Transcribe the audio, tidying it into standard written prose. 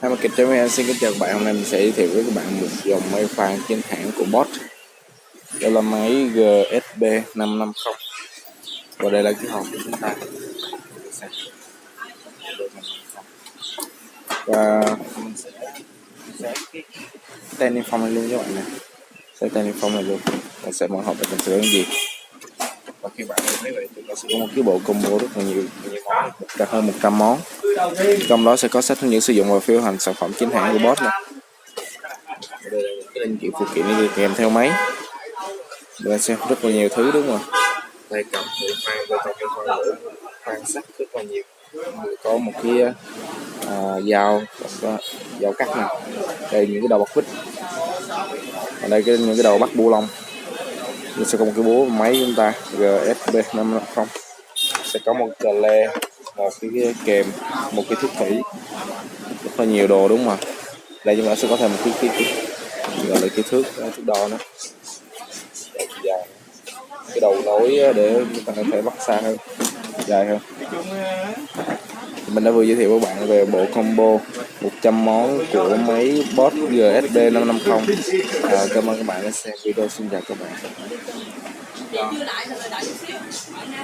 Himarket.vn xin kính chào các bạn. Hôm nay mình sẽ giới thiệu với các bạn một dòng máy khoan chính hãng của BOSCH. Đây là máy GSB 550 và đây là cái hộp của chúng ta. Và mình sẽ cái tên niêm phong này luôn các bạn nè, sẽ tên niêm phong này luôn. Mình sẽ mở hộp để mình sẽ gì. Và khi bạn thấy vậy thì nó sẽ có một cái bộ combo rất là nhiều món, hơn 100 món. Trong đó sẽ có sách hướng dẫn sử dụng và phiếu hành sản phẩm chính hãng của BOSCH này. Đây là những cái linh kiện phụ kiện đi kèm theo máy. Đây xem rất là nhiều thứ đúng không? Đây cầm khoan sắt rất là nhiều. Có một cái dao cắt nè. Đây những cái đầu bắt vít. Ở đây những cái đầu bắt bu lông. Mình sẽ có một cái búa máy chúng ta GSB 550. Sẽ có một cờ le, một cái kèm, một cái thước thủy, rất là nhiều đồ đúng không ạ? Đây chúng ta sẽ có thêm một cái gọi là cái thước đo nữa, dài, cái đầu nối để chúng ta có thể bắt xa hơn, dài hơn. Mình đã vừa giới thiệu với bạn về bộ combo 100 món của máy BOSCH GSB 550. Cảm ơn các bạn đã xem video. Xin chào các bạn.